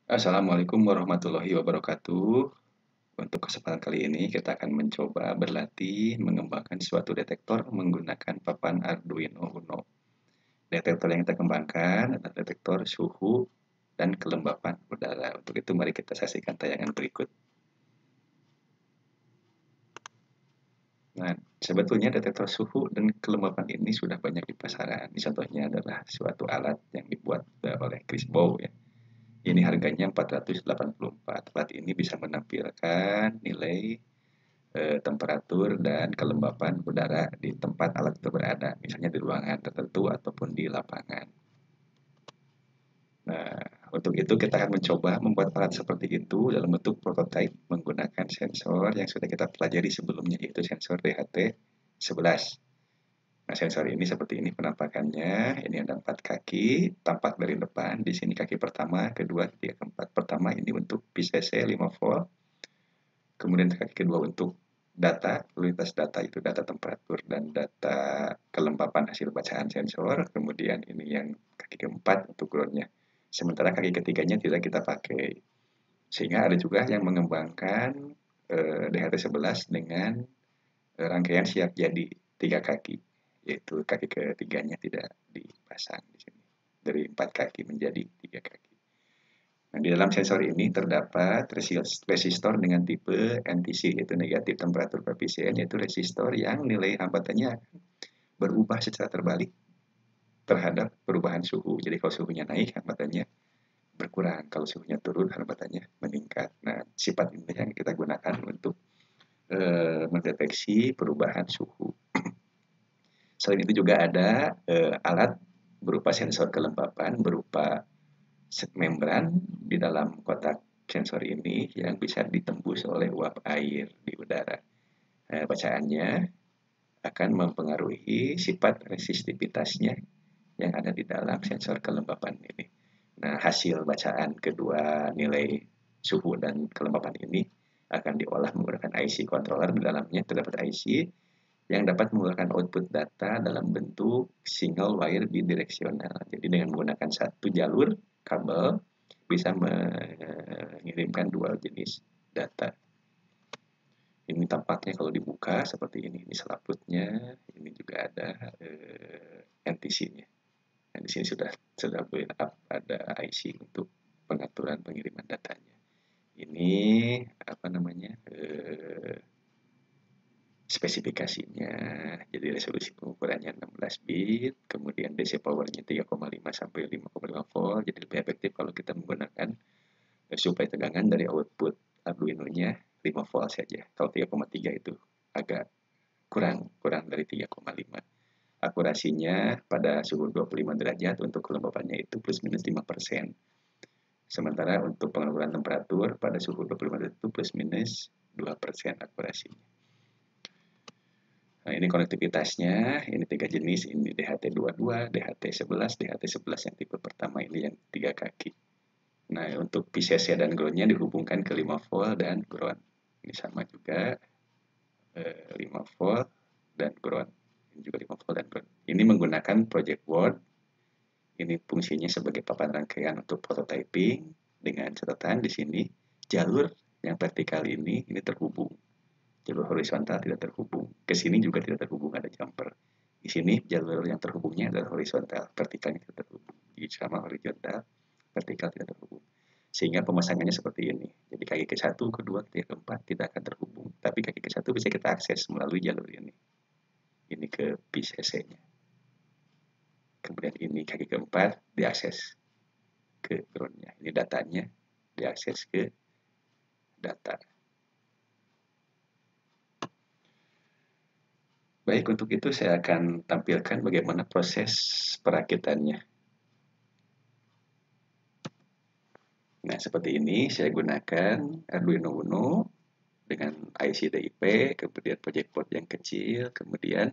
Assalamualaikum warahmatullahi wabarakatuh. Untuk kesempatan kali ini kita akan mencoba berlatih mengembangkan suatu detektor menggunakan papan Arduino Uno. Detektor yang kita kembangkan adalah detektor suhu dan kelembapan udara. Untuk itu mari kita saksikan tayangan berikut. Nah, sebetulnya detektor suhu dan kelembapan ini sudah banyak di pasaran. Contohnya adalah suatu alat yang dibuat oleh Chris Bow ya. Ini harganya 484. Alat ini bisa menampilkan nilai temperatur dan kelembapan udara di tempat alat itu berada, misalnya di ruangan tertentu ataupun di lapangan. Nah, untuk itu kita akan mencoba membuat alat seperti itu dalam bentuk prototipe menggunakan sensor yang sudah kita pelajari sebelumnya, yaitu sensor DHT11. Nah, sensor ini seperti ini penampakannya. Ini ada 4 kaki, tampak dari depan. Di sini kaki pertama, kedua, ketiga, keempat. Pertama ini untuk PCC 5 volt. Kemudian kaki kedua untuk data, kualitas data itu data temperatur dan data kelembapan hasil bacaan sensor. Kemudian ini yang kaki keempat untuk groundnya. Sementara kaki ketiganya tidak kita pakai. Sehingga ada juga yang mengembangkan DHT11 dengan rangkaian siap jadi 3 kaki. Yaitu kaki ketiganya tidak dipasang di sini. Dari 4 kaki menjadi 3 kaki. Nah, di dalam sensor ini terdapat resistor dengan tipe NTC, yaitu negatif temperatur koefisien, yaitu resistor yang nilai hambatannya berubah secara terbalik terhadap perubahan suhu. Jadi kalau suhunya naik, hambatannya berkurang. Kalau suhunya turun, hambatannya meningkat. Nah, sifat ini yang kita gunakan untuk mendeteksi perubahan suhu. Selain itu juga ada alat berupa sensor kelembapan, berupa membran di dalam kotak sensor ini yang bisa ditembus oleh uap air di udara. Bacaannya akan mempengaruhi sifat resistivitasnya yang ada di dalam sensor kelembapan ini. Nah, hasil bacaan kedua nilai suhu dan kelembapan ini akan diolah menggunakan IC controller. Di dalamnya terdapat IC yang dapat mengeluarkan output data dalam bentuk single wire bidireksional. Jadi dengan menggunakan satu jalur kabel bisa mengirimkan dua jenis data. Ini tampaknya kalau dibuka seperti ini selaputnya, ini juga ada NTC-nya. Nah, di sini sudah build up ada IC untuk pengaturan pengiriman datanya. Ini apa namanya? Spesifikasinya. Jadi resolusi pengukurannya 16 bit, kemudian DC powernya 3,5 sampai 5,5 volt. Jadi lebih efektif kalau kita menggunakan suplai tegangan dari output Arduino-nya 5 volt saja. Kalau 3,3 itu agak kurang dari 3,5. Akurasinya pada suhu 25 derajat untuk kelembapannya itu plus minus 5%. Sementara untuk pengukuran temperatur pada suhu 25 derajat itu plus minus 2% akurasinya. Nah, ini konektivitasnya, ini 3 jenis, ini DHT22, DHT11, DHT11 yang tipe pertama ini yang 3 kaki. Nah, untuk PCC dan ground-nya dihubungkan ke 5 volt dan ground. Ini sama juga 5 volt dan ground. Ini juga 5 volt dan ground. Ini menggunakan project board. Ini fungsinya sebagai papan rangkaian untuk prototyping dengan catatan di sini jalur yang vertikal ini terhubung. Jalur horizontal tidak terhubung. Ke sini juga tidak terhubung, ada jumper. Di sini jalur yang terhubungnya adalah horizontal, vertikalnya tidak terhubung. Jadi sama horizontal, vertikal tidak terhubung. Sehingga pemasangannya seperti ini. Jadi kaki ke-1, kedua, ketiga, keempat tidak akan terhubung. Tapi kaki ke-1 bisa kita akses melalui jalur ini. Ini ke PCC-nya. Kemudian ini kaki keempat diakses ke ground-nya. Ini datanya diakses ke data. Baik, untuk itu saya akan tampilkan bagaimana proses perakitannya. Nah, seperti ini saya gunakan Arduino Uno dengan IC DIP, kemudian project board yang kecil, kemudian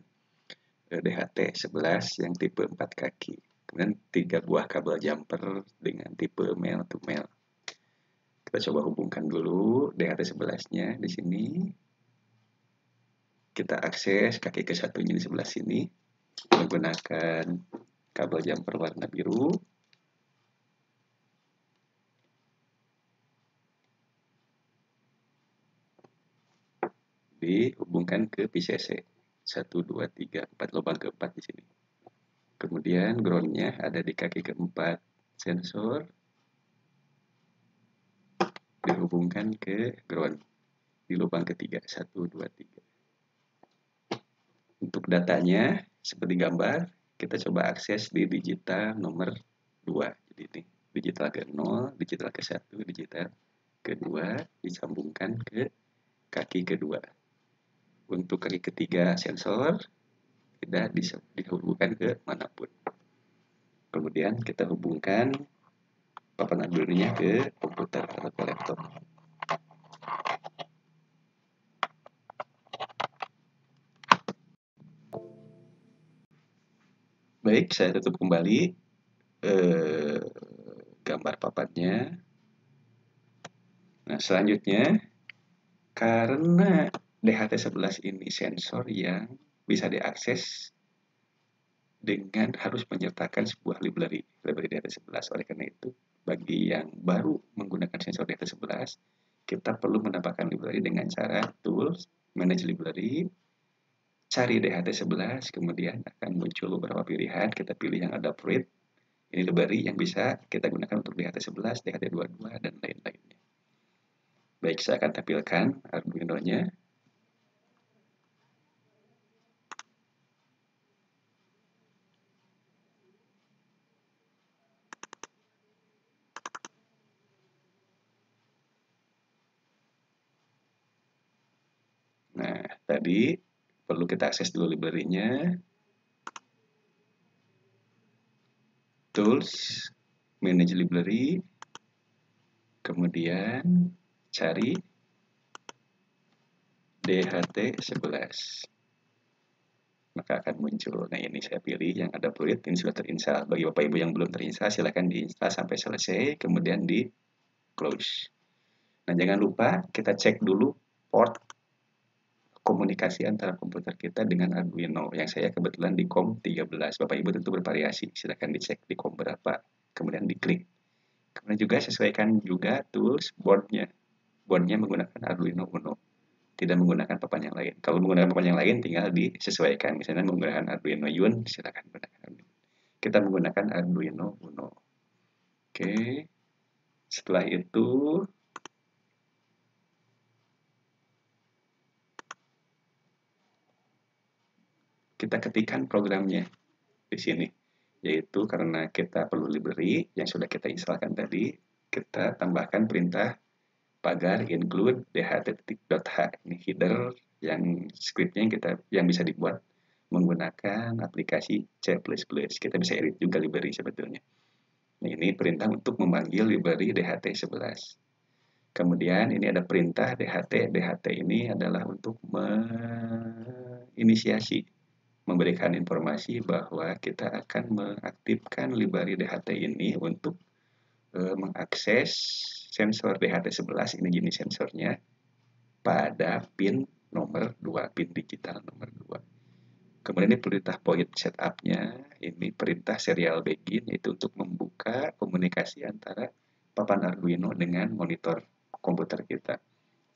DHT11 yang tipe 4 kaki. Kemudian 3 buah kabel jumper dengan tipe male to male. Kita coba hubungkan dulu DHT11-nya di sini. Kita akses kaki ke-1-nya di sebelah sini menggunakan kabel jumper warna biru. dihubungkan ke PCC 1, 2, 3, 4, lubang keempat di sini. Kemudian groundnya ada di kaki keempat sensor, dihubungkan ke ground di lubang ketiga 1, 2, 3. Untuk datanya seperti gambar, kita coba akses di digital nomor 2. Jadi ini digital ke 0, digital ke 1, digital kedua disambungkan ke kaki kedua. Untuk kaki ketiga sensor tidak dihubungkan ke manapun. Kemudian kita hubungkan papan Arduino-nya ke komputer atau ke laptop. Baik, saya tutup kembali gambar papannya. Nah, selanjutnya, karena DHT11 ini sensor yang bisa diakses dengan harus menyertakan sebuah library DHT11. Oleh karena itu, bagi yang baru menggunakan sensor DHT11, kita perlu menambahkan library dengan cara tools, manage library, cari DHT11, kemudian akan muncul beberapa pilihan. Kita pilih yang adapted. Ini library yang bisa kita gunakan untuk DHT11, DHT22, dan lain-lainnya. Baik, saya akan tampilkan Arduino-nya. Nah, tadi perlu kita akses dulu library-nya. Tools, manage library, kemudian cari DHT11. Maka akan muncul. Nah, ini saya pilih yang ada fluid, ini sudah terinstall. Bagi Bapak Ibu yang belum terinstall, silakan diinstal sampai selesai, kemudian di close. Nah, jangan lupa kita cek dulu port komunikasi antara komputer kita dengan Arduino. Yang saya kebetulan di COM 13. Bapak Ibu tentu bervariasi. Silakan dicek di COM berapa, kemudian diklik. Kemudian juga sesuaikan juga tools boardnya. Boardnya menggunakan Arduino Uno, tidak menggunakan papan yang lain. Kalau menggunakan papan yang lain tinggal disesuaikan. Misalnya menggunakan Arduino Yun, silakan gunakan Arduino. Kita menggunakan Arduino Uno. Oke. Setelah itu kita ketikkan programnya di sini, yaitu karena kita perlu library yang sudah kita instalkan tadi, kita tambahkan perintah pagar include dht.h. Ini header yang scriptnya yang bisa dibuat menggunakan aplikasi C++. Kita bisa edit juga library sebetulnya. Nah, ini perintah untuk memanggil library DHT11. Kemudian ini ada perintah DHT. DHT ini adalah untuk menginisiasi, memberikan informasi bahwa kita akan mengaktifkan library DHT ini untuk mengakses sensor DHT11, ini jenis sensornya, pada pin nomor 2, pin digital nomor 2. Kemudian ini perintah point setup-nya, ini perintah serial begin, itu untuk membuka komunikasi antara papan Arduino dengan monitor komputer kita.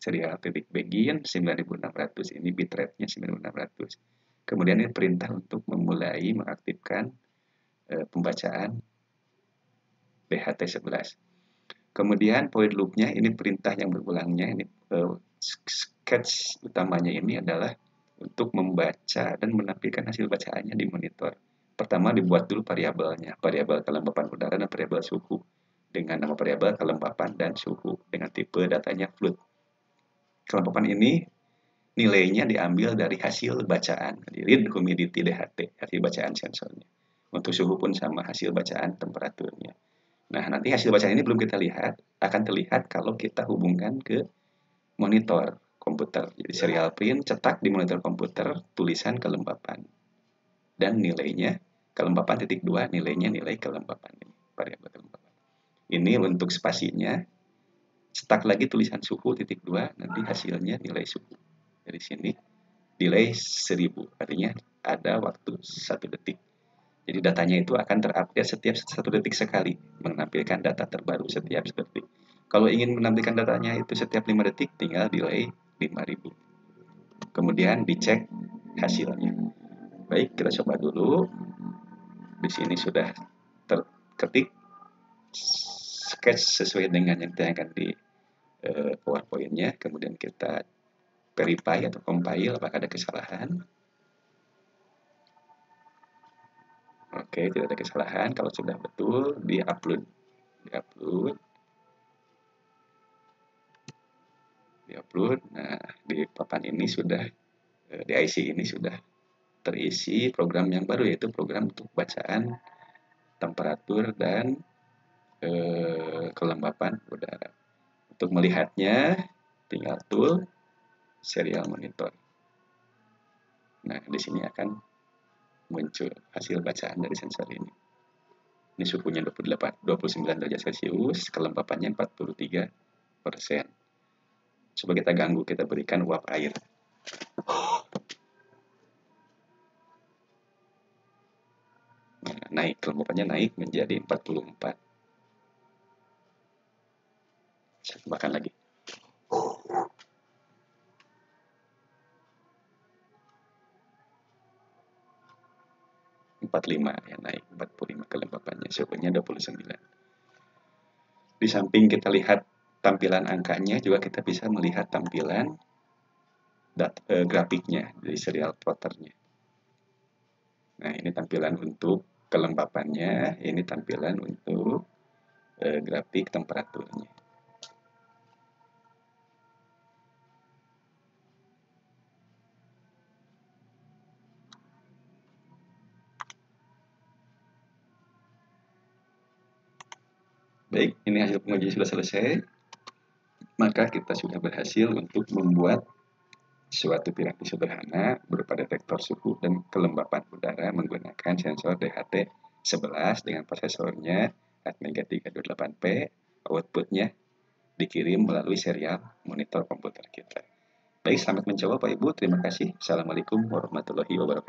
Serial titik begin 9600, ini bitrate-nya 9600. Kemudian ini perintah untuk memulai mengaktifkan pembacaan DHT11. Kemudian point loop-nya ini perintah yang berulangnya, ini sketch utamanya ini adalah untuk membaca dan menampilkan hasil bacaannya di monitor. Pertama dibuat dulu variabelnya, variabel kelembapan udara dan variabel suhu dengan nama variabel kelembapan dan suhu dengan tipe datanya float. Kelembapan ini nilainya diambil dari hasil bacaan, read humidity DHT, hasil bacaan sensornya. Untuk suhu pun sama, hasil bacaan temperaturnya. Nah, nanti hasil bacaan ini belum kita lihat, akan terlihat kalau kita hubungkan ke monitor komputer. Jadi serial print, cetak di monitor komputer, tulisan kelembapan. Dan nilainya, kelembapan titik 2, nilainya nilai kelembapan ini, variabel kelembapan. Ini untuk spasinya, cetak lagi tulisan suhu titik 2, nanti hasilnya nilai suhu. Dari sini delay 1000, artinya ada waktu 1 detik. Jadi datanya itu akan terupdate setiap 1 detik sekali, menampilkan data terbaru setiap 1 detik. Kalau ingin menampilkan datanya itu setiap 5 detik, tinggal delay 5000. kemudian dicek hasilnya. Baik, kita coba dulu. Di sini sudah terketik sketch sesuai dengan yang ditayangkan di PowerPoint-nya. Kemudian kita verify atau compile apakah ada kesalahan. Oke, tidak ada kesalahan. Kalau sudah betul, di-upload. Nah, di papan ini sudah, di IC ini sudah terisi program yang baru, yaitu program untuk bacaan temperatur dan kelembapan udara. Untuk melihatnya, tinggal tool serial monitor. Nah, di sini akan muncul hasil bacaan dari sensor ini. Ini suhunya 29 derajat Celcius, kelembapannya 43%. Coba kita ganggu, kita berikan uap air. Nah, naik, kelembapannya naik menjadi 44. Saya tambahkan lagi. Ya, naik 45 kelembapannya, suhunya 29. Di samping kita lihat tampilan angkanya, juga kita bisa melihat tampilan grafiknya dari serial plotternya. Nah, ini tampilan untuk kelembapannya, ini tampilan untuk grafik temperaturnya. Baik, ini hasil pengujian sudah selesai. Maka kita sudah berhasil untuk membuat suatu piranti sederhana berupa detektor suhu dan kelembapan udara menggunakan sensor DHT11 dengan prosesornya Atmega 328P. Outputnya dikirim melalui serial monitor komputer kita. Baik, selamat mencoba Pak Ibu. Terima kasih. Assalamualaikum warahmatullahi wabarakatuh.